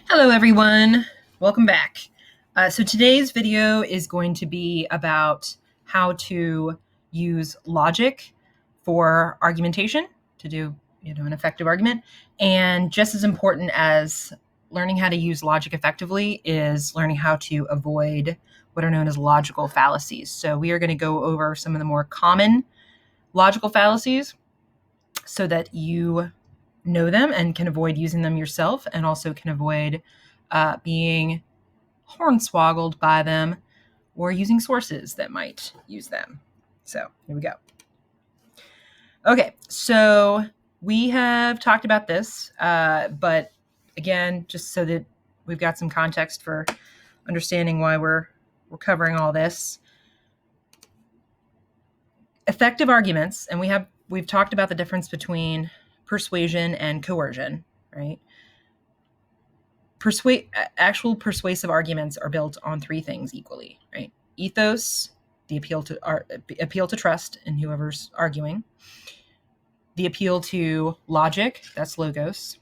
Hello, everyone. Welcome back. So today's video is going to be about how to use logic for argumentation to do, an effective argument. And just as important as learning how to use logic effectively is learning how to avoid what are known as logical fallacies. So we are going to go over some of the more common logical fallacies so that you know them and can avoid using them yourself, and also can avoid being hornswoggled by them or using sources that might use them. So here we go. Okay, so we have talked about this, but again, just so that we've got some context for understanding why we're covering all this. Effective arguments, and we've talked about the difference between persuasion and coercion, right? Actual persuasive arguments are built on three things equally, right? Ethos, the appeal to trust in whoever's arguing, the appeal to logic, that's logos,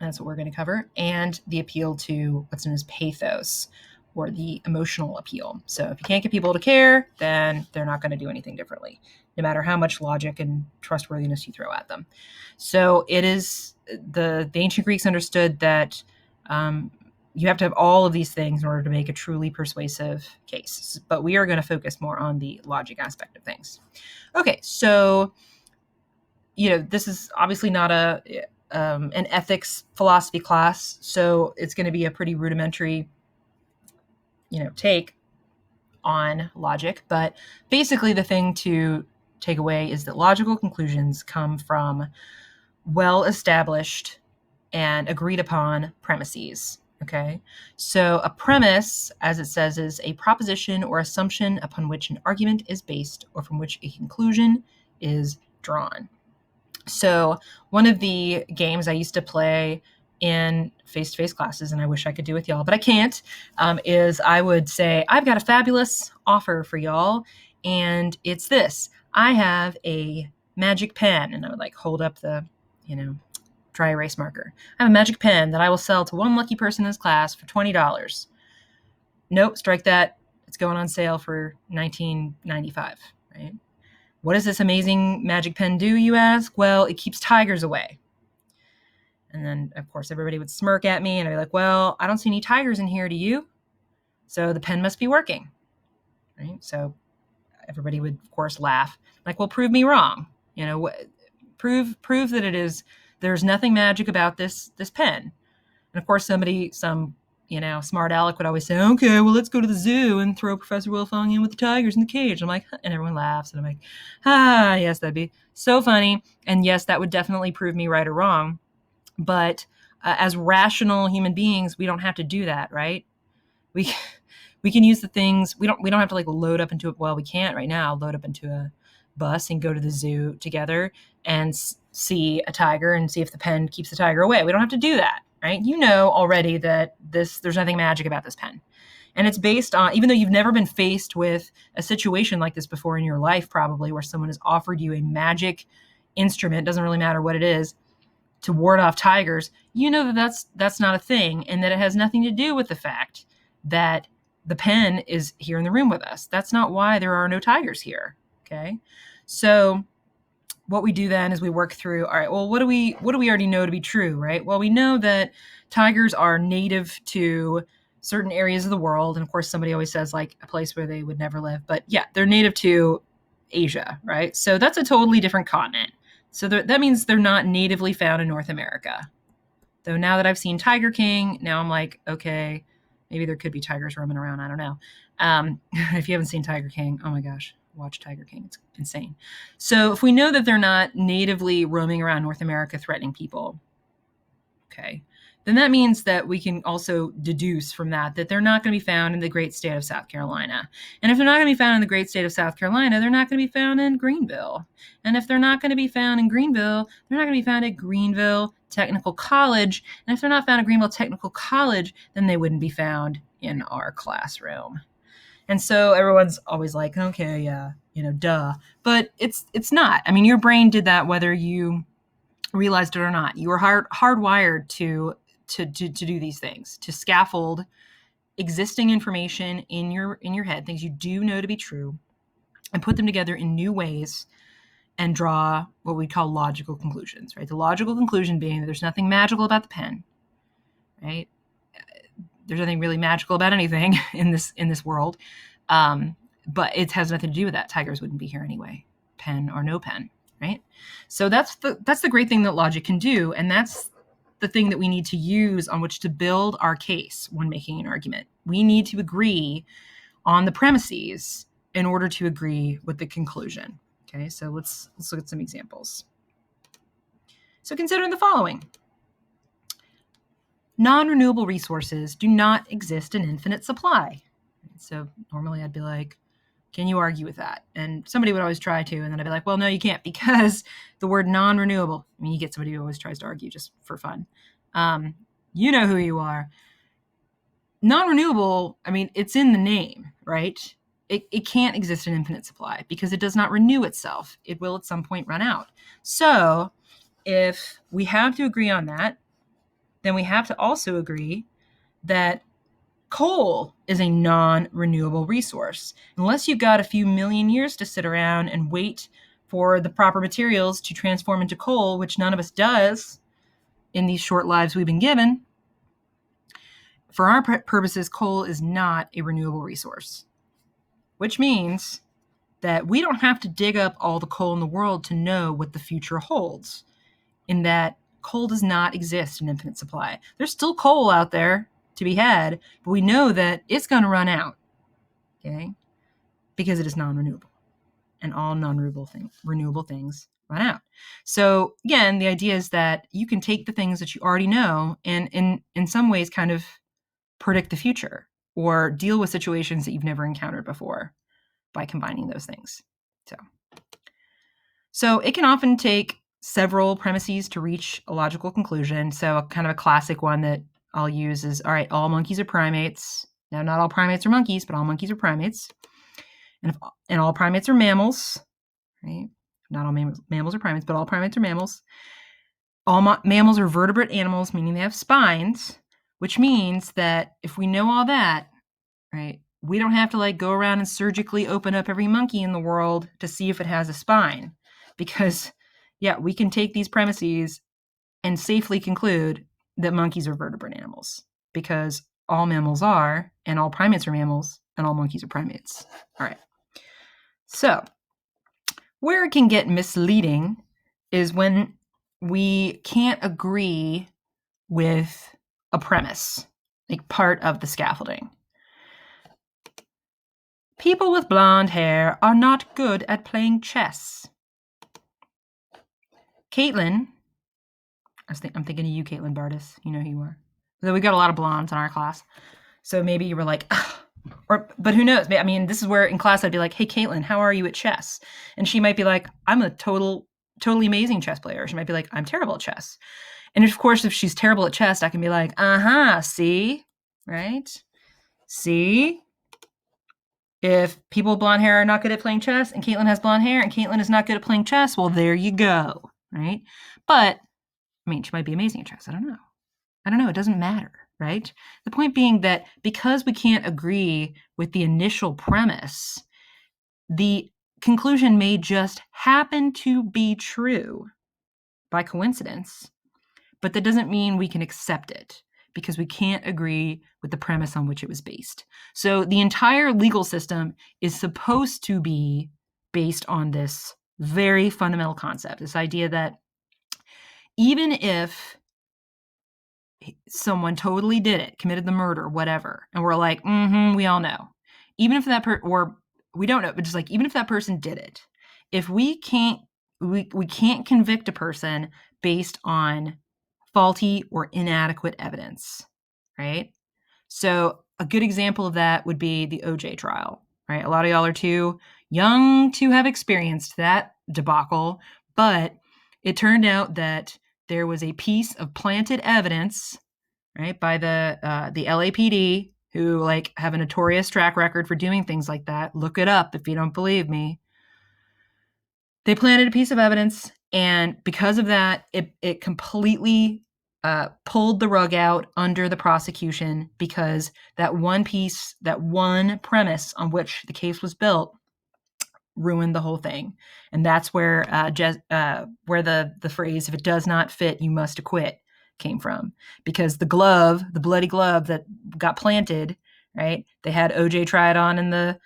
that's what we're going to cover, and the appeal to what's known as pathos, or the emotional appeal. So if you can't get people to care, then they're not going to do anything differently, no matter how much logic and trustworthiness you throw at them. So it is the ancient Greeks understood that you have to have all of these things in order to make a truly persuasive case. But we are going to focus more on the logic aspect of things. Okay, so this is obviously not an ethics philosophy class, so it's going to be a pretty rudimentary take on logic. But basically the thing to take away is that logical conclusions come from well-established and agreed upon premises. Okay, so a premise, as it says, is a proposition or assumption upon which an argument is based or from which a conclusion is drawn. So one of the games I used to play in face-to-face classes, and I wish I could do with y'all, but I can't, is I would say, I've got a fabulous offer for y'all, and it's this. I have a magic pen, and I would hold up the, dry erase marker. I have a magic pen that I will sell to one lucky person in this class for $20. Nope, strike that. It's going on sale for $19.95, right? What does this amazing magic pen do, you ask? Well, it keeps tigers away. And then, of course, everybody would smirk at me, and I'd be like, well, I don't see any tigers in here, do you? So the pen must be working, right? So everybody would, of course, laugh. Well, prove me wrong. Prove that it is. There's nothing magic about this pen. And of course, some smart aleck would always say, okay, well, let's go to the zoo and throw Professor Wilfong in with the tigers in the cage. I'm like, and everyone laughs, and I'm like, yes, that'd be so funny. And yes, that would definitely prove me right or wrong. But as rational human beings, we don't have to do that, right? We can use the things. We don't have to load up into it. Well, we can't right now load up into a bus and go to the zoo together and see a tiger and see if the pen keeps the tiger away. We don't have to do that, right? You know already that there's nothing magic about this pen. And it's based on, even though you've never been faced with a situation like this before in your life, probably, where someone has offered you a magic instrument, doesn't really matter what it is, to ward off tigers, you know that's not a thing, and that it has nothing to do with the fact that the pen is here in the room with us. That's not why there are no tigers here. Okay, so what we do then is we work through, all right, well, what do we already know to be true, right? Well, we know that tigers are native to certain areas of the world, and of course somebody always says a place where they would never live, but yeah, they're native to Asia, right? So that's a totally different continent. So that means they're not natively found in North America. Though now that I've seen Tiger King, now I'm like, okay, maybe there could be tigers roaming around. I don't know. If you haven't seen Tiger King, oh my gosh, watch Tiger King. It's insane. So if we know that they're not natively roaming around North America threatening people, okay, then that means that we can also deduce from that they're not going to be found in the great state of South Carolina. And if they're not going to be found in the great state of South Carolina, they're not going to be found in Greenville. And if they're not going to be found in Greenville, they're not going to be found at Greenville Technical College. And if they're not found at Greenville Technical College, then they wouldn't be found in our classroom. And so everyone's always like, okay, yeah, duh. But it's not. I mean, your brain did that whether you realized it or not. You were hardwired to to do these things, to scaffold existing information in your head, things you do know to be true, and put them together in new ways and draw what we call logical conclusions, right? The logical conclusion being that there's nothing magical about the pen, right? There's nothing really magical about anything in this world, but it has nothing to do with that. Tigers wouldn't be here anyway, pen or no pen, right? So that's the great thing that logic can do, and that's the thing that we need to use on which to build our case when making an argument. We need to agree on the premises in order to agree with the conclusion. Okay, so let's look at some examples. So consider the following. Non-renewable resources do not exist in infinite supply. So normally I'd be like, can you argue with that? And somebody would always try to, and then I'd be like, well, no, you can't, because the word non-renewable, I mean, you get somebody who always tries to argue just for fun. You know who you are. Non-renewable, I mean, it's in the name, right? It can't exist in infinite supply because it does not renew itself. It will at some point run out. So if we have to agree on that, then we have to also agree that coal is a non-renewable resource. Unless you've got a few million years to sit around and wait for the proper materials to transform into coal, which none of us does in these short lives we've been given, for our purposes, coal is not a renewable resource, which means that we don't have to dig up all the coal in the world to know what the future holds, in that coal does not exist in infinite supply. There's still coal out there to be had, but we know that it's going to run out, okay? Because it is non-renewable, and all renewable things run out. So again, the idea is that you can take the things that you already know and in some ways kind of predict the future or deal with situations that you've never encountered before by combining those things. So it can often take several premises to reach a logical conclusion. So kind of a classic one that I'll use is, all right, all monkeys are primates. Now, not all primates are monkeys, but all monkeys are primates. And all primates are mammals, right? Not all mammals are primates, but all primates are mammals. All mammals are vertebrate animals, meaning they have spines, which means that if we know all that, right, we don't have to go around and surgically open up every monkey in the world to see if it has a spine. Because, yeah, we can take these premises and safely conclude that monkeys are vertebrate animals, because all mammals are, and all primates are mammals, and all monkeys are primates. All right. So where it can get misleading is when we can't agree with a premise, like part of the scaffolding. People with blonde hair are not good at playing chess. Caitlin, I'm thinking of you, Caitlin Bardis. You know who you are. Though we got a lot of blondes in our class. So maybe you were like, but who knows? I mean, this is where in class I'd be like, hey, Caitlin, how are you at chess? And she might be like, I'm a totally amazing chess player. She might be like, I'm terrible at chess. And of course, if she's terrible at chess, I can be like, see, right? See? If people with blonde hair are not good at playing chess and Caitlin has blonde hair and Caitlin is not good at playing chess, well, there you go, right? But, I mean, she might be amazing at chess. I don't know. It doesn't matter, right? The point being that because we can't agree with the initial premise, the conclusion may just happen to be true by coincidence, but that doesn't mean we can accept it, because we can't agree with the premise on which it was based. So the entire legal system is supposed to be based on this very fundamental concept, this idea that even if someone totally did it, committed the murder, whatever, and we're like, we all know, even if that or we don't know, but just even if that person did it, if we can't convict a person based on faulty or inadequate evidence, right? So a good example of that would be the OJ trial, right? A lot of y'all are too young to have experienced that debacle, but it turned out that there was a piece of planted evidence, right, by the LAPD, who have a notorious track record for doing things like that. Look it up if you don't believe me. They planted a piece of evidence, and because of that, it completely pulled the rug out under the prosecution because that one piece, that one premise on which the case was built ruined the whole thing. And that's where the phrase, if it does not fit, you must acquit, came from. Because the glove, the bloody glove that got planted, right? They had OJ try it on in the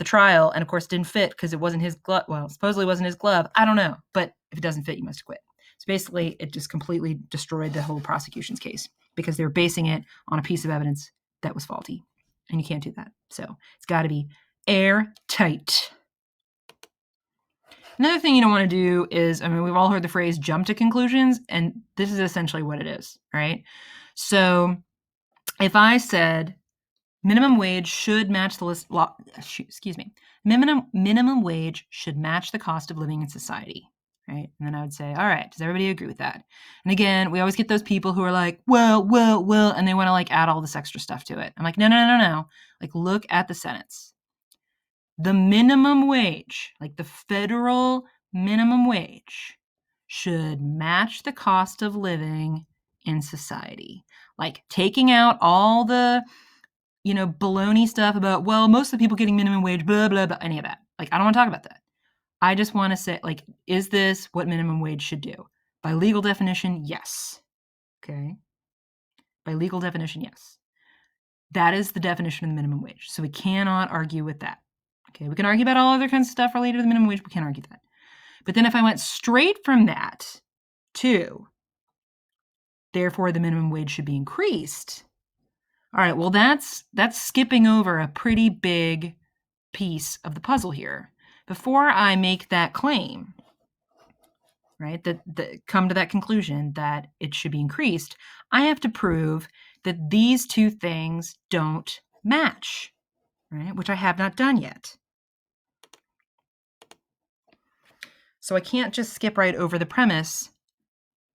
trial, and of course didn't fit because it wasn't his glove. Well, supposedly it wasn't his glove. I don't know. But if it doesn't fit, you must acquit. So basically, it just completely destroyed the whole prosecution's case because they were basing it on a piece of evidence that was faulty. And you can't do that. So it's got to be airtight. Another thing you don't want to do is, we've all heard the phrase jump to conclusions, and this is essentially what it is, right? So if I said minimum wage should match the minimum wage should match the cost of living in society, right? And then I would say, all right, does everybody agree with that? And again, we always get those people who are like, well, and they want to like add all this extra stuff to it. I'm like, no. Like, look at the sentence. The minimum wage, like the federal minimum wage, should match the cost of living in society. Like taking out all the, baloney stuff about, well, most of the people getting minimum wage, blah, blah, blah, any of that. Like, I don't want to talk about that. I just want to say, like, is this what minimum wage should do? By legal definition, yes. Okay. By legal definition, yes. That is the definition of the minimum wage. So we cannot argue with that. Okay, we can argue about all other kinds of stuff related to the minimum wage. We can't argue that. But then if I went straight from that to, therefore, the minimum wage should be increased. All right, well, that's skipping over a pretty big piece of the puzzle here. Before I make that claim, right, that come to that conclusion that it should be increased, I have to prove that these two things don't match, right, which I have not done yet. So I can't just skip right over the premise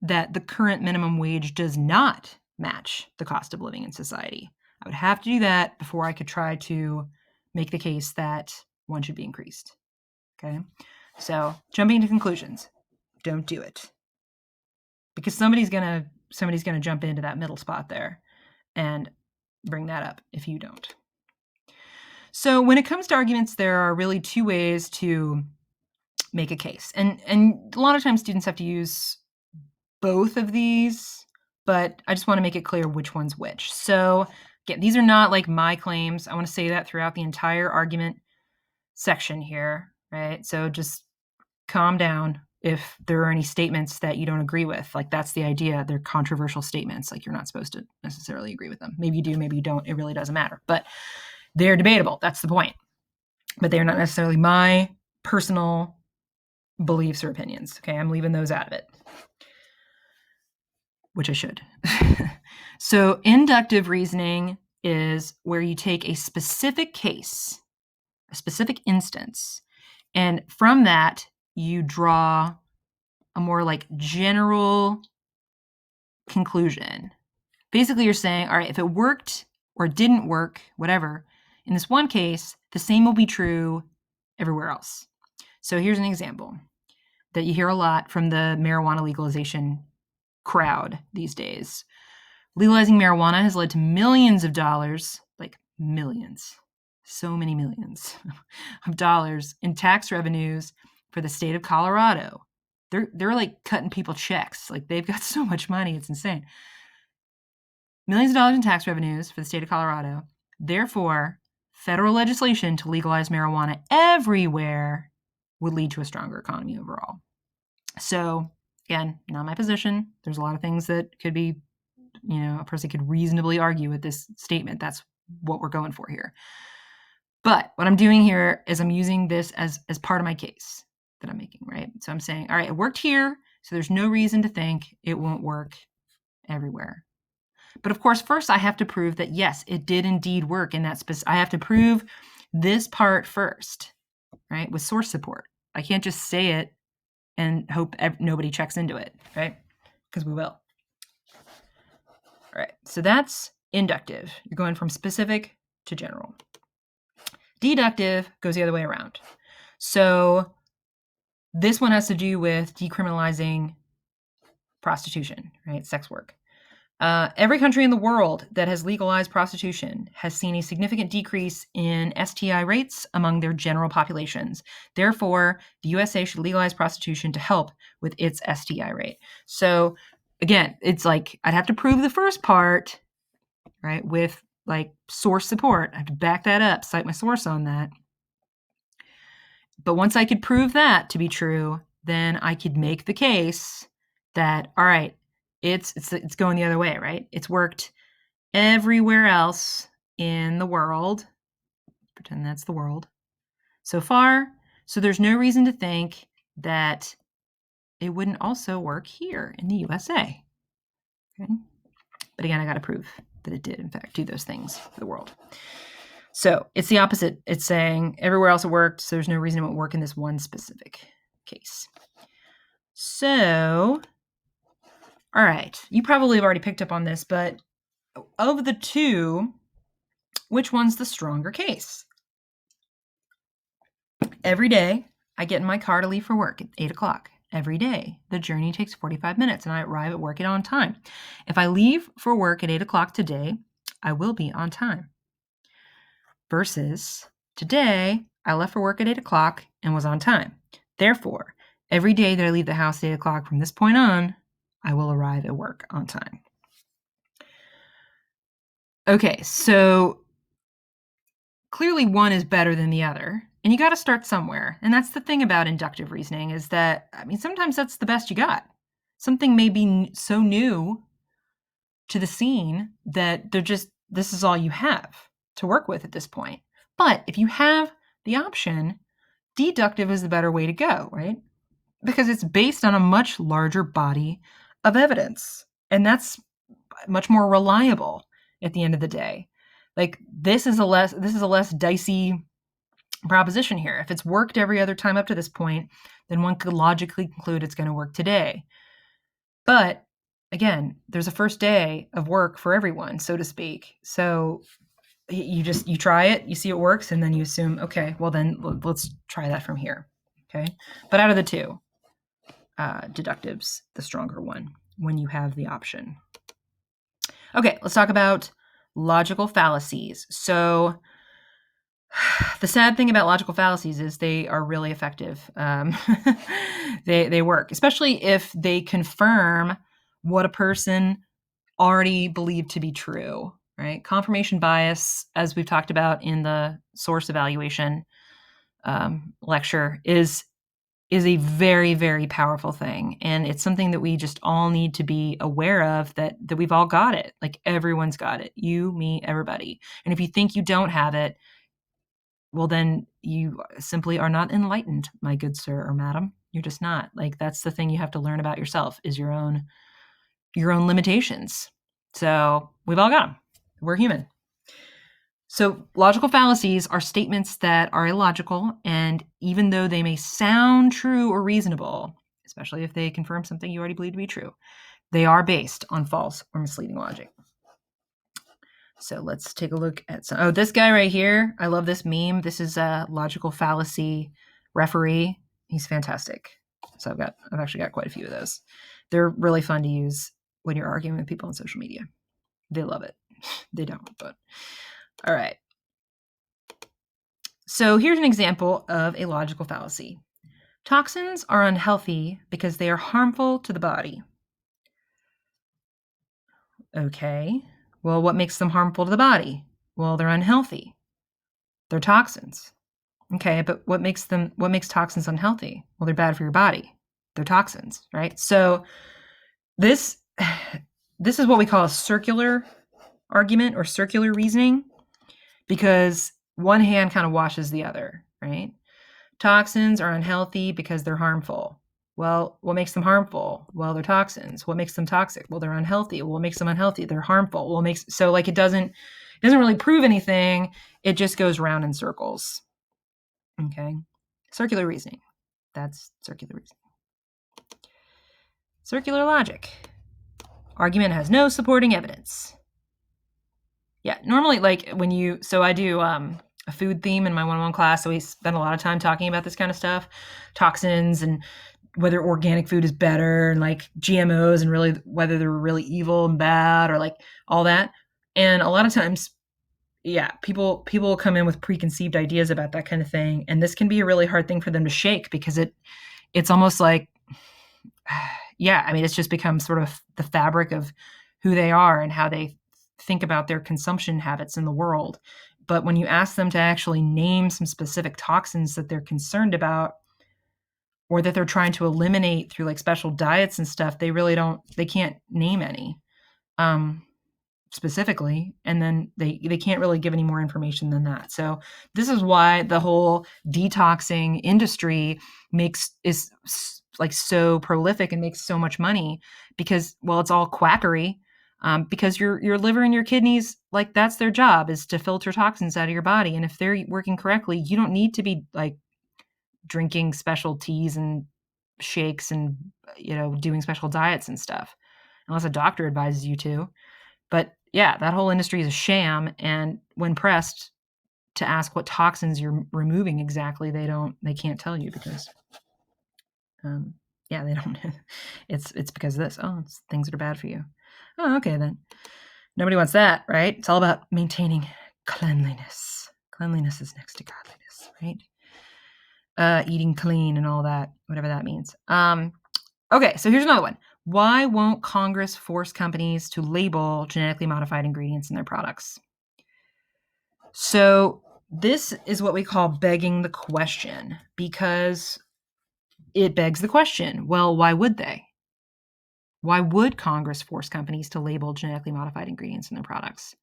that the current minimum wage does not match the cost of living in society. I would have to do that before I could try to make the case that one should be increased. Okay? So jumping to conclusions, don't do it. Because somebody's gonna jump into that middle spot there and bring that up if you don't. So when it comes to arguments, there are really two ways to make a case. And a lot of times students have to use both of these, but I just want to make it clear which one's which. So again, these are not like my claims. I want to say that throughout the entire argument section here, right? So just calm down if there are any statements that you don't agree with. Like, that's the idea. They're controversial statements. Like, you're not supposed to necessarily agree with them. Maybe you do, maybe you don't. It really doesn't matter. But they're debatable. That's the point. But they're not necessarily my personal beliefs or opinions. Okay, I'm leaving those out of it, which I should. So inductive reasoning is where you take a specific case, a specific instance, and from that you draw a more like general conclusion. Basically, you're saying, all right, if it worked or didn't work, whatever, in this one case, the same will be true everywhere else. So here's an example that you hear a lot from the marijuana legalization crowd these days. Legalizing marijuana has led to millions of dollars, like millions, so many millions of dollars in tax revenues for the state of Colorado. They're like cutting people checks. Like, they've got so much money, it's insane. Millions of dollars in tax revenues for the state of Colorado. Therefore, federal legislation to legalize marijuana everywhere would lead to a stronger economy overall. So, again, not my position. There's a lot of things that could be, a person could reasonably argue with this statement. That's what we're going for here. But what I'm doing here is I'm using this as part of my case that I'm making, right? So I'm saying, all right, it worked here, so there's no reason to think it won't work everywhere. But of course, first I have to prove that, yes, it did indeed work in that I have to prove this part first, right, with source support. I can't just say it and hope nobody checks into it, right? Because we will. All right, so that's inductive. You're going from specific to general. Deductive goes the other way around. So this one has to do with decriminalizing prostitution, right? Sex work. Every country in the world that has legalized prostitution has seen a significant decrease in STI rates among their general populations. Therefore, the USA should legalize prostitution to help with its STI rate. So, again, it's like I'd have to prove the first part, right, with like source support. I have to back that up, cite my source on that. But once I could prove that to be true, then I could make the case that, all right, it's going the other way, right? It's worked everywhere else in the world. Pretend that's the world so far. So there's no reason to think that it wouldn't also work here in the USA. Okay? But again, I got to prove that it did, in fact, do those things for the world. So it's the opposite. It's saying everywhere else it worked, so there's no reason it won't work in this one specific case. So, all right. You probably have already picked up on this, but of the two, which one's the stronger case? Every day, I get in my car to leave for work at 8 o'clock. Every day, the journey takes 45 minutes and I arrive at work on time. If I leave for work at 8 o'clock today, I will be on time. Versus today, I left for work at 8 o'clock and was on time. Therefore, every day that I leave the house at 8 o'clock from this point on, I will arrive at work on time. Okay, so clearly one is better than the other, and you got to start somewhere. And that's the thing about inductive reasoning is that, I mean, sometimes that's the best you got. Something may be so new to the scene that this is all you have to work with at this point. But if you have the option, deductive is the better way to go, right? Because it's based on a much larger body of evidence. And that's much more reliable at the end of the day. Like this is a less dicey proposition here. If it's worked every other time up to this point, then one could logically conclude it's going to work today. But again, there's a first day of work for everyone, so to speak. So you try it, you see it works, and then you assume, okay, well then let's try that from here. Okay. But out of the two, deductive's the stronger one when you have the option. Okay, let's talk about logical fallacies. So the sad thing about logical fallacies is they are really effective. They work, especially if they confirm what a person already believed to be true, right? Confirmation bias, as we've talked about in the source evaluation lecture, is a very, very powerful thing. And it's something that we just all need to be aware of, that we've all got it. Like everyone's got it. You, me, everybody. And if you think you don't have it, well, then you simply are not enlightened, my good sir or madam. You're just not. Like that's the thing you have to learn about yourself, is your own limitations. So we've all got them. We're human. So logical fallacies are statements that are illogical, and even though they may sound true or reasonable, especially if they confirm something you already believe to be true, they are based on false or misleading logic. So let's take a look at some. Oh, this guy right here. I love this meme. This is a logical fallacy referee. He's fantastic. So I've actually got quite a few of those. They're really fun to use when you're arguing with people on social media. They love it. They don't, but all right. So here's an example of a logical fallacy. Toxins are unhealthy because they are harmful to the body. Okay. Well, what makes them harmful to the body? Well, they're unhealthy. They're toxins. Okay, but what makes toxins unhealthy? Well, they're bad for your body. They're toxins, right? So this is what we call a circular argument or circular reasoning, because one hand kind of washes the other, right? Toxins are unhealthy because they're harmful. Well, what makes them harmful? Well, they're toxins. What makes them toxic? Well, they're unhealthy. Well, what makes them unhealthy? They're harmful. Well, so like it doesn't really prove anything. It just goes round in circles. Okay. Circular reasoning. That's circular reasoning. Circular logic. Argument has no supporting evidence. Yeah, normally like so I do a food theme in my 101 class, so we spend a lot of time talking about this kind of stuff, toxins and whether organic food is better and like GMOs and really whether they're really evil and bad or like all that. And a lot of times, yeah, people will come in with preconceived ideas about that kind of thing, and this can be a really hard thing for them to shake because it's almost like, yeah, I mean, it's just become sort of the fabric of who they are and how they think about their consumption habits in the world. But when you ask them to actually name some specific toxins that they're concerned about or that they're trying to eliminate through like special diets and stuff, they can't name any specifically. And then they can't really give any more information than that. So this is why the whole detoxing industry is like so prolific and makes so much money because, well, it's all quackery. Because your liver and your kidneys, like that's their job, is to filter toxins out of your body. And if they're working correctly, you don't need to be like drinking special teas and shakes and doing special diets and stuff, unless a doctor advises you to. But yeah, that whole industry is a sham. And when pressed to ask what toxins you're removing exactly, they can't tell you because, yeah, they don't. It's because of this. Oh, it's things that are bad for you. Oh, okay then. Nobody wants that, right? It's all about maintaining cleanliness. Cleanliness is next to godliness, right? Eating clean and all that, whatever that means. Okay, so here's another one. Why won't Congress force companies to label genetically modified ingredients in their products? So this is what we call begging the question, because it begs the question, well, why would they? Why would Congress force companies to label genetically modified ingredients in their products?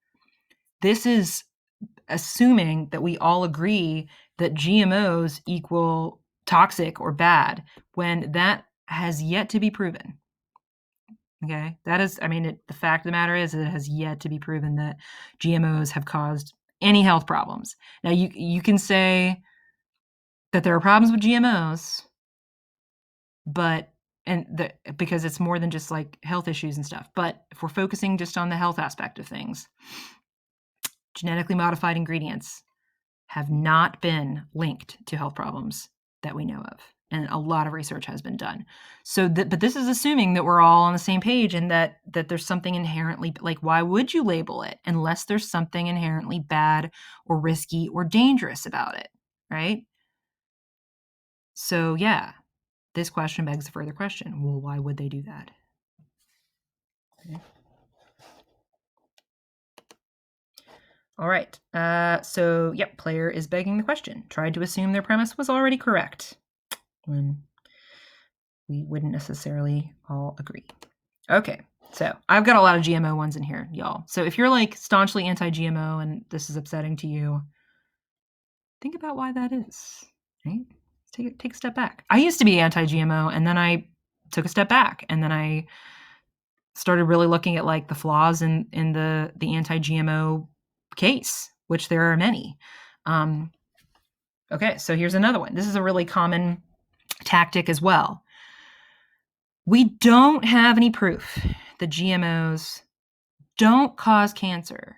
This is assuming that we all agree that GMOs equal toxic or bad, when that has yet to be proven. Okay, that is, I mean, the fact of the matter is that it has yet to be proven that GMOs have caused any health problems. Now, you can say that there are problems with GMOs, but because it's more than just like health issues and stuff. But if we're focusing just on the health aspect of things, genetically modified ingredients have not been linked to health problems that we know of. And a lot of research has been done. So, but this is assuming that we're all on the same page and that there's something inherently, like, why would you label it unless there's something inherently bad or risky or dangerous about it, right? So, yeah, this question begs a further question. Well, why would they do that? Okay. All right. So, yep, player is begging the question. Tried to assume their premise was already correct when we wouldn't necessarily all agree. Okay, so I've got a lot of GMO ones in here, y'all. So if you're like staunchly anti-GMO and this is upsetting to you, think about why that is, right? Take a step back. I used to be anti-GMO, and then I took a step back, and then I started really looking at like the flaws in the anti-GMO case, which there are many. Okay, so here's another one. This is a really common tactic as well. We don't have any proof that GMOs don't cause cancer,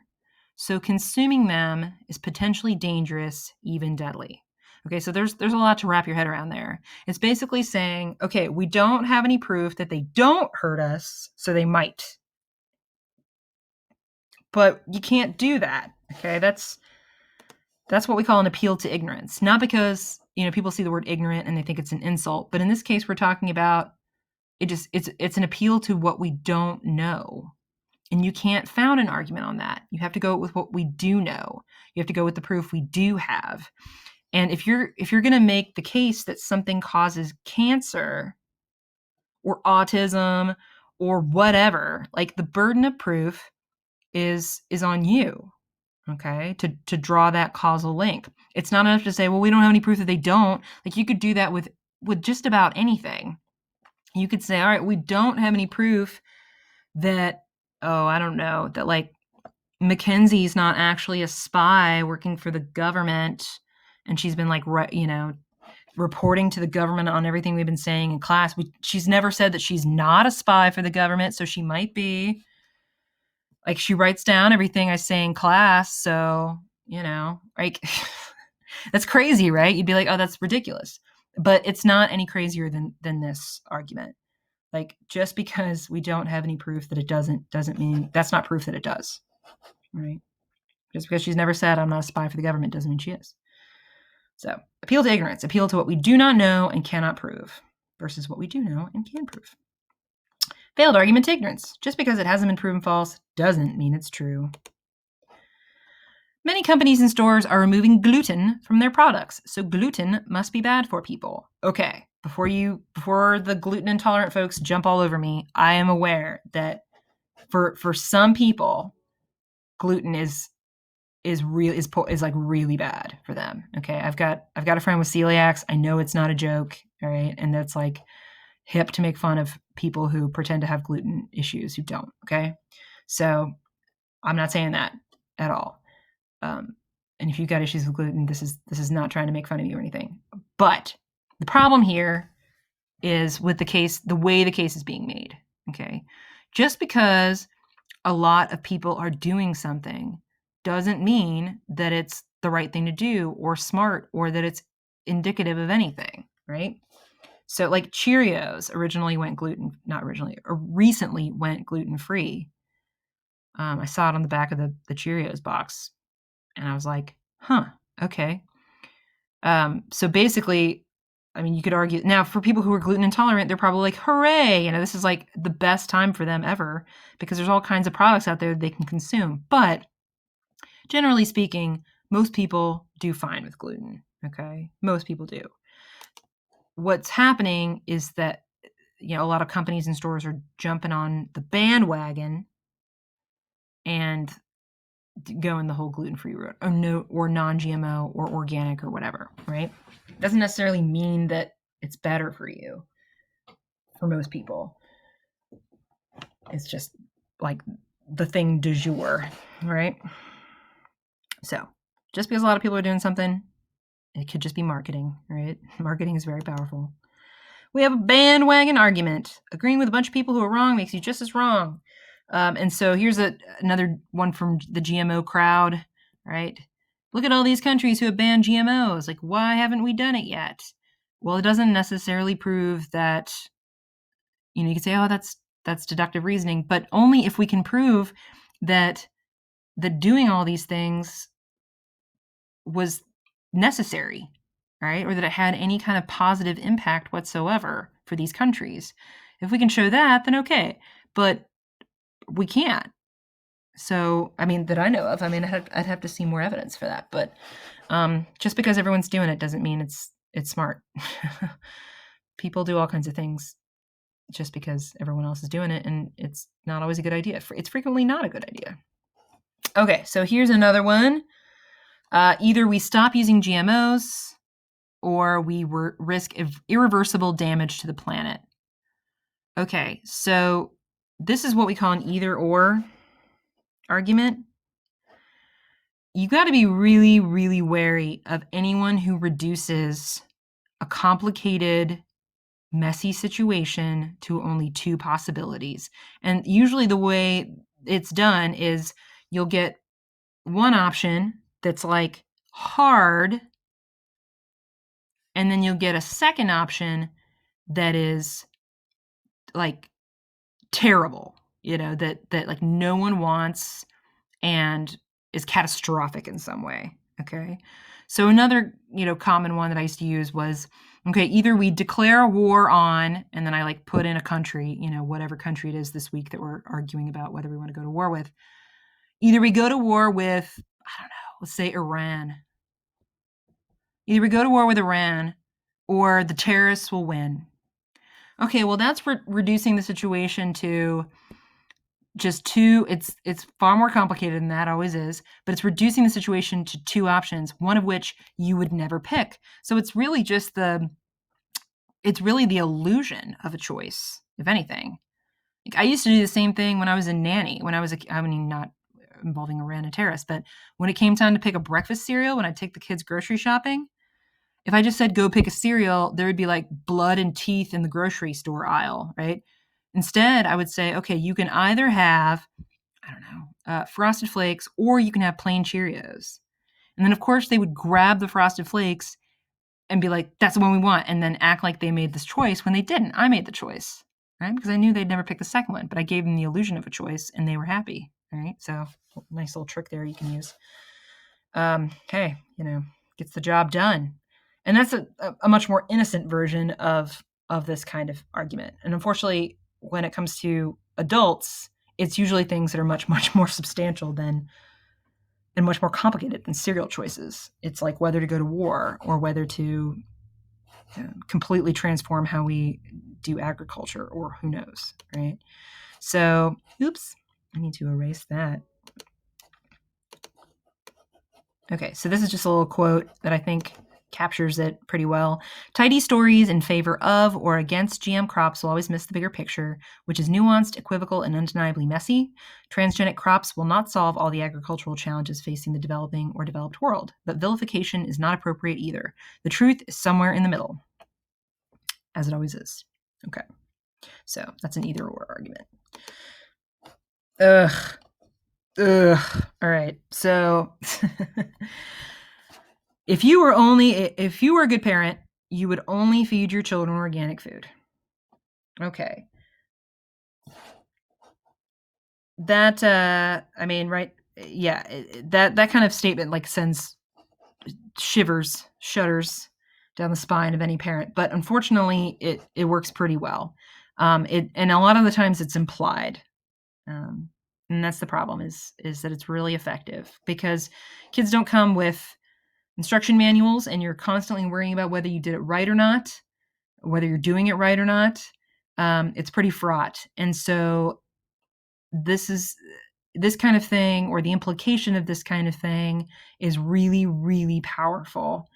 so consuming them is potentially dangerous, even deadly. Okay, so there's a lot to wrap your head around there. It's basically saying, okay, we don't have any proof that they don't hurt us, so they might. But you can't do that. Okay, that's what we call an appeal to ignorance. Not because, people see the word ignorant and they think it's an insult, but in this case we're talking about it's an appeal to what we don't know. And you can't found an argument on that. You have to go with what we do know. You have to go with the proof we do have. And if you're going to make the case that something causes cancer or autism or whatever, like the burden of proof is on you, okay, to draw that causal link. It's not enough to say, well, we don't have any proof that they don't. Like you could do that with just about anything. You could say, all right, we don't have any proof that, I don't know, that like Mackenzie's not actually a spy working for the government, and she's been like, reporting to the government on everything we've been saying in class. She's never said that she's not a spy for the government, so she might be. Like she writes down everything I say in class, so, like that's crazy, right? You'd be like, oh, that's ridiculous. But it's not any crazier than this argument. Like, just because we don't have any proof that it doesn't mean that's not proof that it does, right? Just because she's never said I'm not a spy for the government doesn't mean she is. So, appeal to ignorance, appeal to what we do not know and cannot prove versus what we do know and can prove. Failed argument to ignorance. Just because it hasn't been proven false doesn't mean it's true. Many companies and stores are removing gluten from their products, so gluten must be bad for people. Okay, before the gluten intolerant folks jump all over me, I am aware that for some people, gluten is like really bad for them. Okay, I've got a friend with celiacs. I know it's not a joke, all right, and that's like hip to make fun of people who pretend to have gluten issues who don't. Okay, so I'm not saying that at all. And if you've got issues with gluten, this is not trying to make fun of you or anything. But the problem here is with the way the case is being made. Okay, just because a lot of people are doing something doesn't mean that it's the right thing to do or smart or that it's indicative of anything, right? So like Cheerios recently went gluten-free. I saw it on the back of the Cheerios box and I was like, huh, okay. So basically, I mean, you could argue now for people who are gluten intolerant, they're probably like, hooray, this is like the best time for them ever because there's all kinds of products out there they can consume. But generally speaking, most people do fine with gluten. Okay. Most people do. What's happening is that, a lot of companies and stores are jumping on the bandwagon and going the whole gluten-free route or non-GMO or organic or whatever, right? Doesn't necessarily mean that it's better for you for most people. It's just like the thing du jour, right? So just because a lot of people are doing something, it could just be marketing, right? Marketing is very powerful. We have a bandwagon argument. Agreeing with a bunch of people who are wrong makes you just as wrong. And so here's another one from the GMO crowd, right? Look at all these countries who have banned GMOs. Like, why haven't we done it yet? Well, it doesn't necessarily prove that, you could say, oh, that's deductive reasoning, but only if we can prove that doing all these things was necessary, right? Or that it had any kind of positive impact whatsoever for these countries. If we can show that, then okay. But we can't. So, that I know of. I'd have to see more evidence for that. But just because everyone's doing it doesn't mean it's smart. People do all kinds of things just because everyone else is doing it, and it's not always a good idea. It's frequently not a good idea. Okay, so here's another one. Either we stop using GMOs or we risk irreversible damage to the planet. Okay, so this is what we call an either-or argument. You got to be really, really wary of anyone who reduces a complicated, messy situation to only two possibilities. And usually the way it's done is you'll get one option that's like hard, and then you'll get a second option that is like terrible, that like no one wants and is catastrophic in some way. Okay. So another, common one that I used to use was, okay, either we declare a war on, and then I like put in a country, whatever country it is this week that we're arguing about whether we want to go to war with. Either we go to war with, I don't know, let's say Iran. Either we go to war with Iran or the terrorists will win. Okay, well, that's reducing the situation to just two. It's far more complicated than that, always is, but it's reducing the situation to two options, one of which you would never pick. So it's really just the illusion of a choice, if anything. Like, I used to do the same thing when I was a nanny, when I was not involving Iran and terrorists, but when it came time to pick a breakfast cereal, when I'd take the kids grocery shopping, if I just said, go pick a cereal, there would be like blood and teeth in the grocery store aisle, right? Instead, I would say, okay, you can either have, I don't know, Frosted Flakes, or you can have plain Cheerios. And then, of course, they would grab the Frosted Flakes and be like, that's the one we want, and then act like they made this choice when they didn't. I made the choice, right? Because I knew they'd never pick the second one, but I gave them the illusion of a choice, and they were happy, right? So nice little trick there you can use. Hey, gets the job done. And that's a much more innocent version of this kind of argument. And unfortunately, when it comes to adults, it's usually things that are much, much more substantial than and much more complicated than serial choices. It's like whether to go to war or whether to completely transform how we do agriculture, or who knows, right? So, oops, I need to erase that. Okay, so this is just a little quote that I think captures it pretty well. Tidy stories in favor of or against GM crops will always miss the bigger picture, which is nuanced, equivocal, and undeniably messy. Transgenic crops will not solve all the agricultural challenges facing the developing or developed world, but vilification is not appropriate either. The truth is somewhere in the middle, as it always is. Okay, so that's an either-or argument. All right, so if you were a good parent, you would only feed your children organic food. Okay. That right, yeah, that kind of statement like sends shudders down the spine of any parent, but unfortunately it works pretty well. And a lot of the times it's implied. And that's the problem is that it's really effective because kids don't come with instruction manuals, and you're constantly worrying about whether you did it right or not, whether you're doing it right or not. It's pretty fraught. And so this kind of thing, or the implication of this kind of thing, is really, really powerful.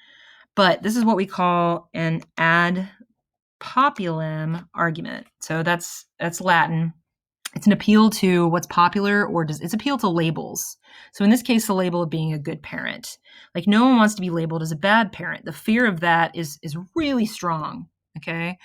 But this is what we call an ad populum argument. So that's Latin. It's an appeal to what's popular, or it's appeal to labels. So in this case, the label of being a good parent. Like, no one wants to be labeled as a bad parent. The fear of that is really strong, okay?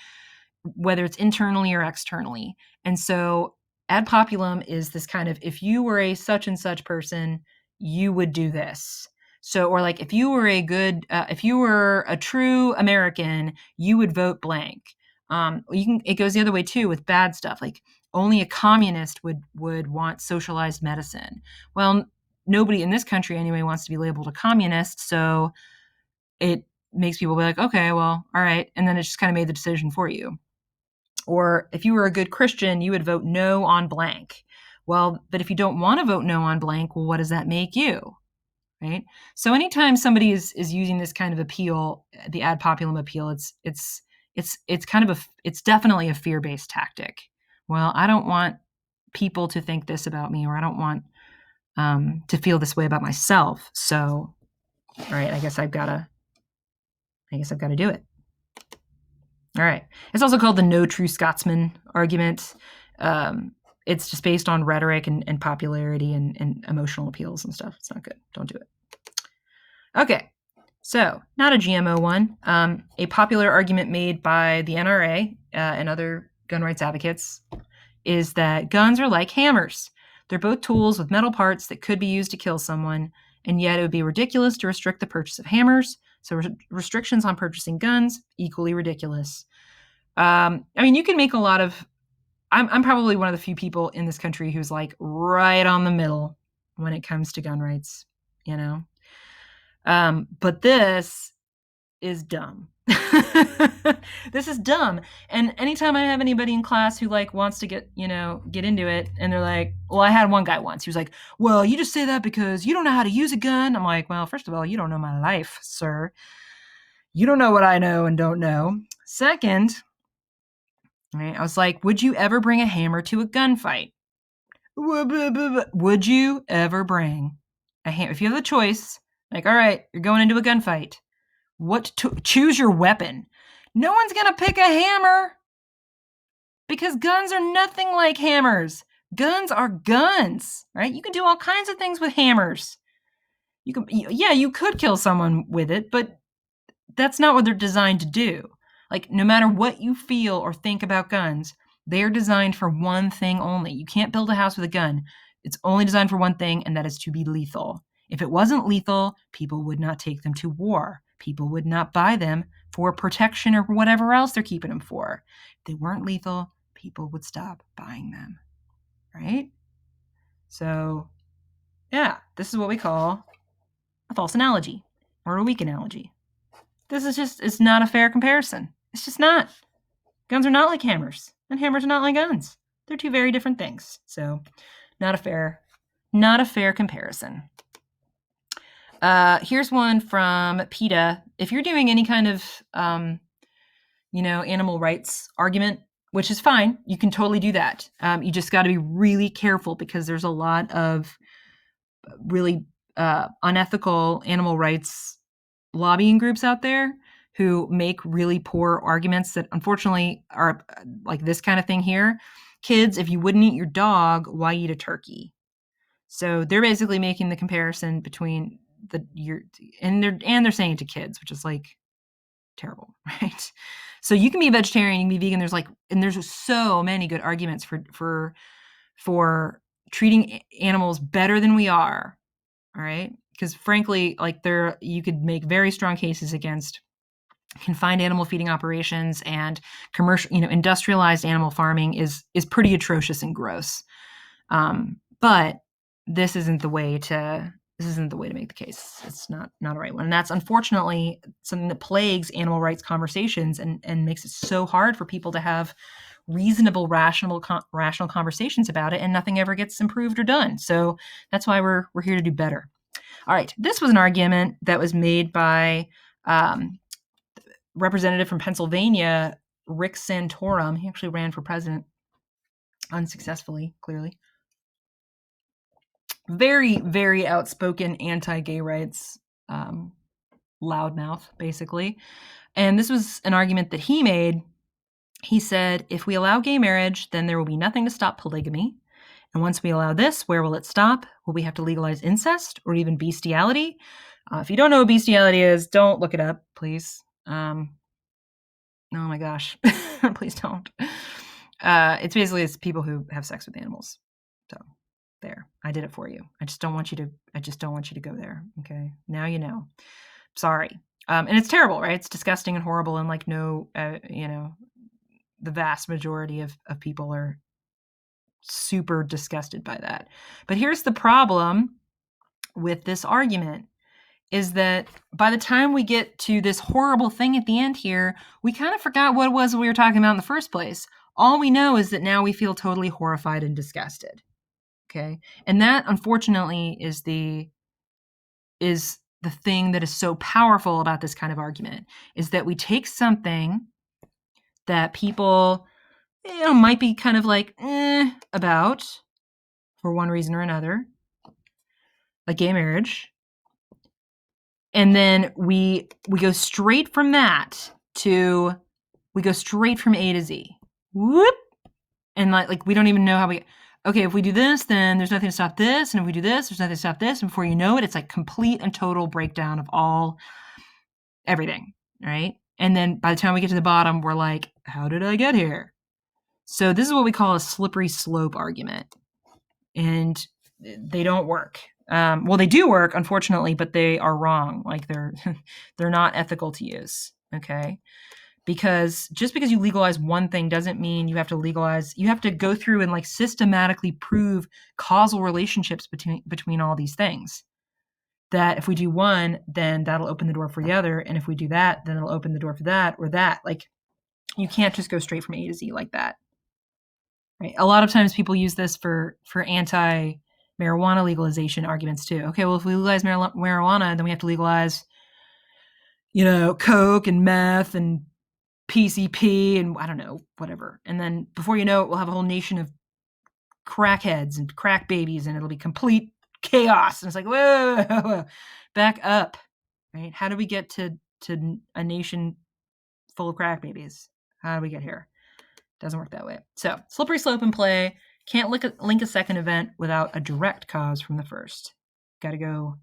Whether it's internally or externally. And so ad populum is this kind of, if you were a such and such person, you would do this. So, or like, if you were if you were a true American, you would vote blank. It goes the other way too with bad stuff. Like, only a communist would want socialized medicine. Well, nobody in this country anyway wants to be labeled a communist. So it makes people be like, okay, well, all right. And then it just kind of made the decision for you. Or if you were a good Christian, you would vote no on blank. Well, but if you don't want to vote no on blank, well, what does that make you? Right? So anytime somebody is using this kind of appeal, the ad populum appeal, it's kind of it's definitely a fear-based tactic. Well, I don't want people to think this about me, or I don't want to feel this way about myself. So, all right, I guess I've got to do it. All right. It's also called the no true Scotsman argument. It's just based on rhetoric and popularity and emotional appeals and stuff. It's not good. Don't do it. Okay. So, not a GMO one. A popular argument made by the NRA and other gun rights advocates is that guns are like hammers. They're both tools with metal parts that could be used to kill someone, and yet it would be ridiculous to restrict the purchase of hammers. So restrictions on purchasing guns, equally ridiculous. You can make a lot of... I'm probably one of the few people in this country who's like right on the middle when it comes to gun rights, But this is dumb. This is dumb. And anytime I have anybody in class who like wants to get into it, and they're like, well, I had one guy once, he was like, well, you just say that because you don't know how to use a gun. I'm like, well, first of all, you don't know my life, sir. You don't know what I know and don't know. Second, right, I was like, would you ever bring a hammer to a gunfight? Would you ever bring a hammer? If you have the choice, like, all right, you're going into a gunfight, choose your weapon. No one's going to pick a hammer because guns are nothing like hammers. Guns are guns, right? You can do all kinds of things with hammers. You could kill someone with it, but that's not what they're designed to do. Like, no matter what you feel or think about guns, they're designed for one thing only. You can't build a house with a gun. It's only designed for one thing, and that is to be lethal. If it wasn't lethal, people would not take them to war. People would not buy them for protection or whatever else they're keeping them for. If they weren't lethal, people would stop buying them, right? So, yeah, this is what we call a false analogy or a weak analogy. This is just, it's not a fair comparison. It's just not. Guns are not like hammers, and hammers are not like guns. They're two very different things. So, not a fair comparison. Here's one from PETA. If you're doing any kind of, animal rights argument, which is fine, you can totally do that. You just got to be really careful because there's a lot of really unethical animal rights lobbying groups out there who make really poor arguments that unfortunately are like this kind of thing here. Kids, if you wouldn't eat your dog, why eat a turkey? So they're basically making the comparison between they're saying it to kids, which is like terrible, right? So you can be a vegetarian, you can be vegan. There's so many good arguments for treating animals better than we are. All right, because frankly, you could make very strong cases against confined animal feeding operations, and commercial, industrialized animal farming is pretty atrocious and gross. But this isn't the way to make the case. It's not a right one. And that's unfortunately something that plagues animal rights conversations and makes it so hard for people to have reasonable, rational conversations about it, and nothing ever gets improved or done. So that's why we're here to do better. All right, this was an argument that was made by representative from Pennsylvania, Rick Santorum. He actually ran for president unsuccessfully, clearly. Very, very outspoken anti-gay rights loudmouth, basically. And this was an argument that he made. He said, if we allow gay marriage, then there will be nothing to stop polygamy. And once we allow this, where will it stop? Will we have to legalize incest or even bestiality? If you don't know what bestiality is, don't look it up, please. Oh my gosh, please don't. It's people who have sex with animals. So there, I did it for you. I just don't want you to go there. Okay, now you know. Sorry. And it's terrible, right? It's disgusting and horrible, and the vast majority of people are super disgusted by that. But here's the problem with this argument is that by the time we get to this horrible thing at the end here, we kind of forgot what it was we were talking about in the first place. All we know is that now we feel totally horrified and disgusted. Okay? And that, unfortunately, is the thing that is so powerful about this kind of argument, is that we take something that people might be kind of like about for one reason or another, like gay marriage, and then we go straight from that to A to Z. Whoop, and like we don't even know how we. Okay, if we do this, then there's nothing to stop this, and if we do this, there's nothing to stop this. And before you know it, it's like complete and total breakdown of everything, right? And then by the time we get to the bottom, we're like, how did I get here? So this is what we call a slippery slope argument. And they don't work. Well, they do work, unfortunately, but they are wrong. Like they're not ethical to use. Okay. Because just because you legalize one thing doesn't mean you have to go through and like systematically prove causal relationships between all these things. That if we do one, then that'll open the door for the other. And if we do that, then it'll open the door for that or that. Like you can't just go straight from A to Z like that. Right. A lot of times people use this for anti-marijuana legalization arguments too. Okay, well, if we legalize marijuana, then we have to legalize, coke and meth and PCP and I don't know, whatever. And then before you know it, we'll have a whole nation of crackheads and crack babies, and it'll be complete chaos. And it's like, whoa, back up, right? How do we get to a nation full of crack babies? How do we get here? Doesn't work that way. So slippery slope in play. Can't link a second event without a direct cause from the first. Got to go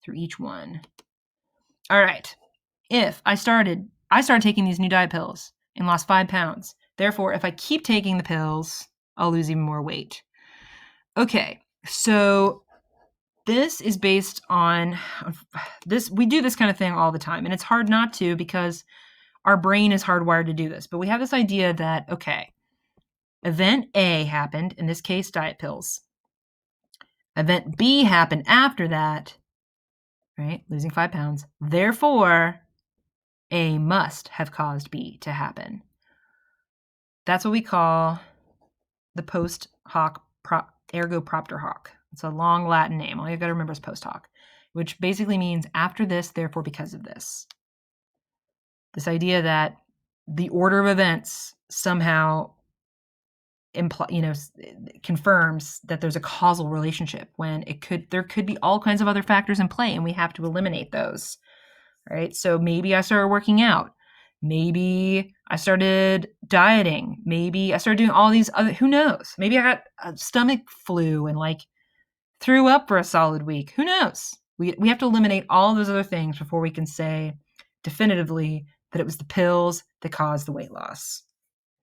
through each one. All right. If I started taking these new diet pills and lost 5 pounds. Therefore, if I keep taking the pills, I'll lose even more weight. Okay. So this is based on this. We do this kind of thing all the time, and it's hard not to because our brain is hardwired to do this. But we have this idea that, okay, event A happened, in this case, diet pills. Event B happened after that, right? Losing 5 pounds. Therefore, A must have caused B to happen. That's what we call the post hoc ergo propter hoc. It's a long Latin name. All you got to remember is post hoc, which basically means after this, therefore because of this. This idea that the order of events somehow confirms that there's a causal relationship when there could be all kinds of other factors in play, and we have to eliminate those, right? So maybe I started working out. Maybe I started dieting. Maybe I started doing all these other, who knows? Maybe I got a stomach flu and threw up for a solid week. Who knows? We have to eliminate all those other things before we can say definitively that it was the pills that caused the weight loss.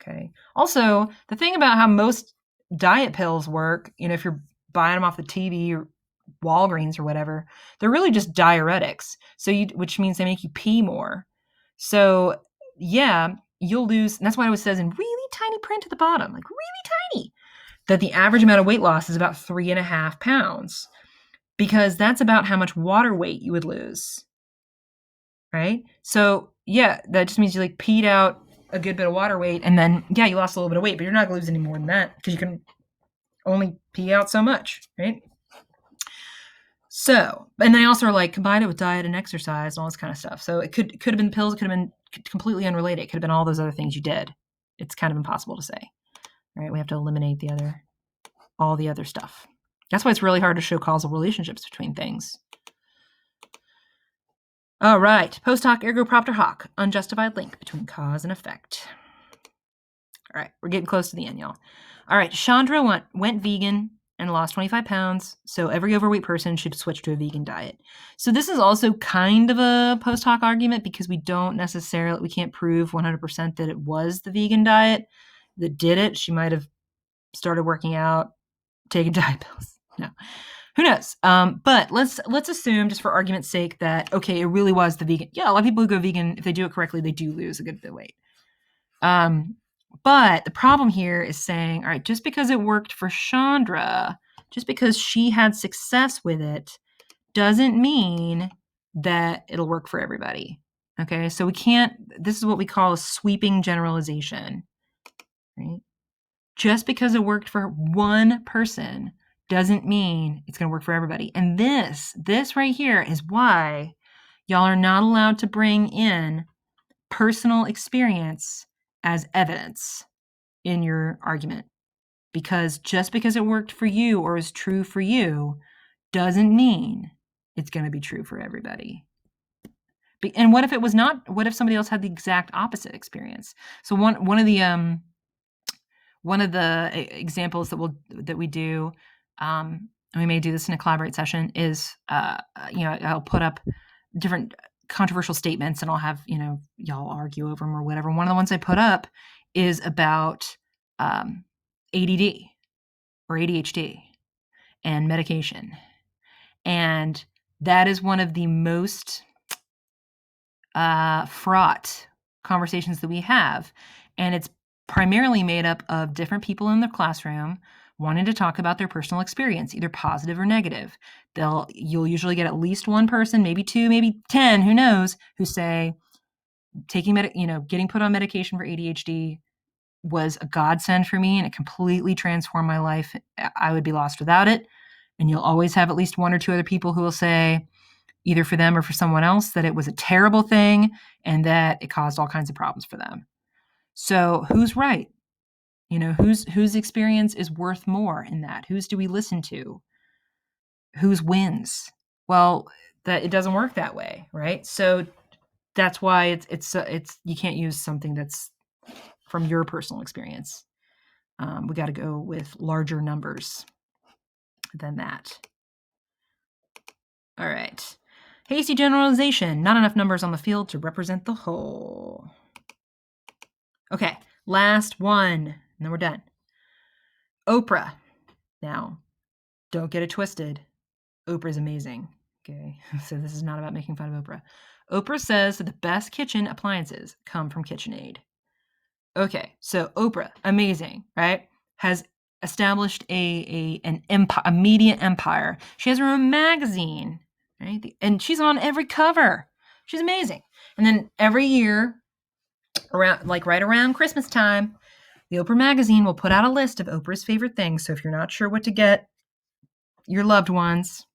Okay. Also, the thing about how most diet pills work, if you're buying them off the TV or Walgreens or whatever, they're really just diuretics. Which means they make you pee more. So yeah, you'll lose. And that's why it says in really tiny print at the bottom, like really tiny, that the average amount of weight loss is about 3.5 pounds, because that's about how much water weight you would lose. Right? So yeah, that just means you peed out a good bit of water weight, and then yeah, you lost a little bit of weight, but you're not going to lose any more than that because you can only pee out so much, right? So, and they also are combine it with diet and exercise and all this kind of stuff. So it could have been pills, it could have been completely unrelated. It could have been all those other things you did. It's kind of impossible to say, right? We have to eliminate all the other stuff. That's why it's really hard to show causal relationships between things. All right, post hoc ergo propter hoc, unjustified link between cause and effect. All right, we're getting close to the end, y'all. All right, Chandra went vegan and lost 25 pounds, so every overweight person should switch to a vegan diet. So this is also kind of a post hoc argument because we can't prove 100% that it was the vegan diet that did it. She might have started working out, taking diet pills. No, who knows? But let's assume, just for argument's sake, that okay, it really was the vegan. Yeah, a lot of people who go vegan, if they do it correctly, they do lose a good bit of weight. But the problem here is saying, all right, just because it worked for Chandra, just because she had success with it, doesn't mean that it'll work for everybody. Okay, so this is what we call a sweeping generalization, right? Just because it worked for one person doesn't mean it's going to work for everybody. And this right here is why y'all are not allowed to bring in personal experience as evidence in your argument, because just because it worked for you or is true for you doesn't mean it's going to be true for everybody. And what if it was not? What if somebody else had the exact opposite experience? So one of the examples that we do, and we may do this in a Collaborate session, is I'll put up different controversial statements and I'll have y'all argue over them or whatever. One of the ones I put up is about ADD or ADHD and medication, and that is one of the most fraught conversations that we have, and it's primarily made up of different people in the classroom wanting to talk about their personal experience, either positive or negative. You'll usually get at least one person, maybe two, maybe 10, who knows, who say getting put on medication for ADHD was a godsend for me and it completely transformed my life. I would be lost without it. And you'll always have at least one or two other people who will say, either for them or for someone else, that it was a terrible thing and that it caused all kinds of problems for them. So who's right? Whose experience is worth more in that? Whose do we listen to? Whose wins? Well, that it doesn't work that way, right? So that's why it's you can't use something that's from your personal experience. We got to go with larger numbers than that. All right. Hasty generalization. Not enough numbers on the field to represent the whole. Okay, last one, and then we're done. Oprah. Now, don't get it twisted. Oprah's amazing. Okay, so this is not about making fun of Oprah. Oprah says that the best kitchen appliances come from KitchenAid. Okay, so Oprah, amazing, right? Has established a media empire. She has her own magazine, right? And she's on every cover. She's amazing. And then every year, around right around Christmas time, the Oprah magazine will put out a list of Oprah's favorite things. So if you're not sure what to get your loved ones,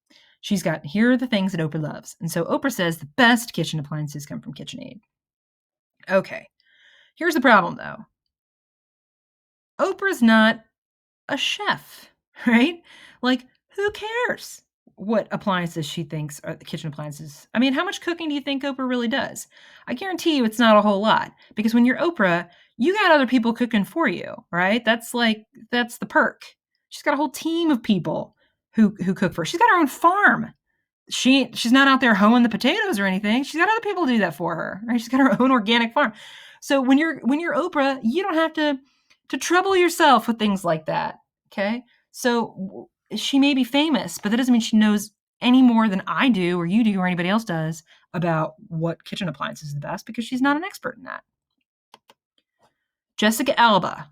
she's got, here are the things that Oprah loves. And so Oprah says the best kitchen appliances come from KitchenAid. Okay, here's the problem though. Oprah's not a chef, right? Like, who cares what appliances she thinks are the kitchen appliances? I mean, how much cooking do you think Oprah really does? I guarantee you it's not a whole lot, because when you're Oprah, you got other people cooking for you, right? That's the perk. She's got a whole team of people who cook for her. She's got her own farm. She's not out there hoeing the potatoes or anything. She's got other people to do that for her, right? She's got her own organic farm. So when you're Oprah, you don't have to trouble yourself with things like that. Okay. So she may be famous, but that doesn't mean she knows any more than I do or you do or anybody else does about what kitchen appliances is the best, because she's not an expert in that. Jessica Alba.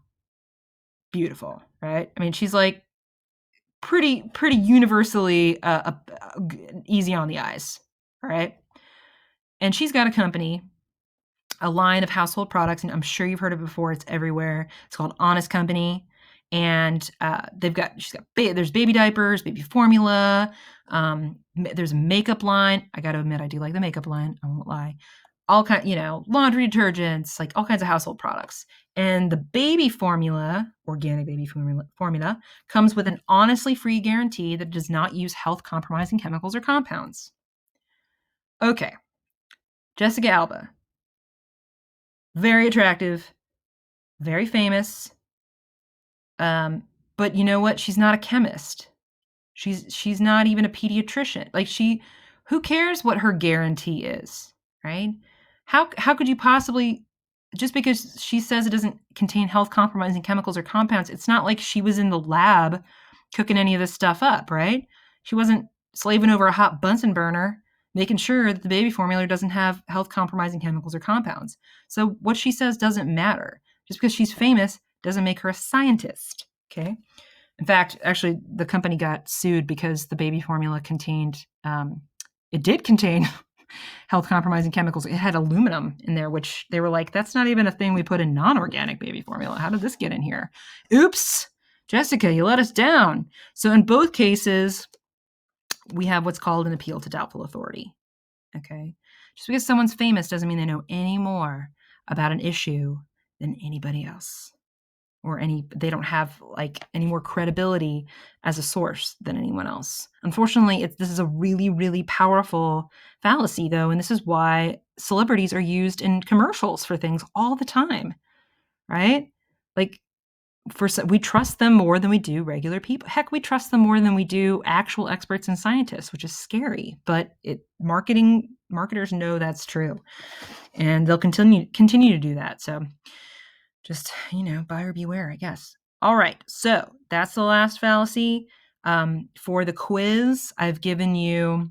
Beautiful, right? I mean, she's like pretty universally easy on the eyes, all right? And she's got a company, a line of household products, and I'm sure you've heard of it before. It's everywhere. It's called Honest Company, and there's baby diapers, baby formula. There's a makeup line. I got to admit, I do like the makeup line. I won't lie. All kind, laundry detergents, like all kinds of household products. And the baby formula, organic baby formula, comes with an honestly free guarantee that does not use health compromising chemicals or compounds. Okay, Jessica Alba. Very attractive, very famous. But you know what? She's not a chemist. She's not even a pediatrician. Like, who cares what her guarantee is, right? How could you possibly, just because she says it doesn't contain health compromising chemicals or compounds, it's not like she was in the lab cooking any of this stuff up, right? She wasn't slaving over a hot Bunsen burner making sure that the baby formula doesn't have health compromising chemicals or compounds. So what she says doesn't matter. Just because she's famous doesn't make her a scientist, okay? In fact, actually, the company got sued because the baby formula did contain health compromising chemicals. It had aluminum in there, which they were like, that's not even a thing we put in non-organic baby formula. How did this get in here? Oops, Jessica, you let us down. So in both cases, we have what's called an appeal to doubtful authority, okay? Just because someone's famous doesn't mean they know any more about an issue than anybody else, or they don't have like any more credibility as a source than anyone else. Unfortunately, this is a really, really powerful fallacy, though, and this is why celebrities are used in commercials for things all the time, right? Like, we trust them more than we do regular people. Heck, we trust them more than we do actual experts and scientists, which is scary. But marketers know that's true, and they'll continue to do that. So just, buyer beware, I guess. All right, so that's the last fallacy. For the quiz, I've given you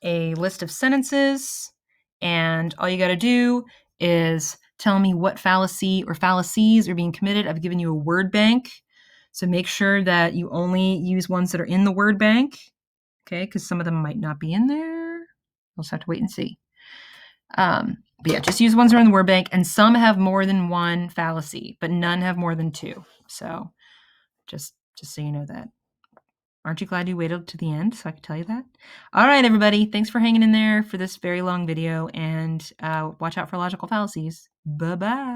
a list of sentences, and all you got to do is tell me what fallacy or fallacies are being committed. I've given you a word bank, so make sure that you only use ones that are in the word bank, okay? Because some of them might not be in there. We'll just have to wait and see. But yeah, just use ones that are in the word bank, and some have more than one fallacy, but none have more than two. So just so you know that. Aren't you glad you waited to the end so I could tell you that? All right, everybody. Thanks for hanging in there for this very long video, and watch out for logical fallacies. Bye-bye.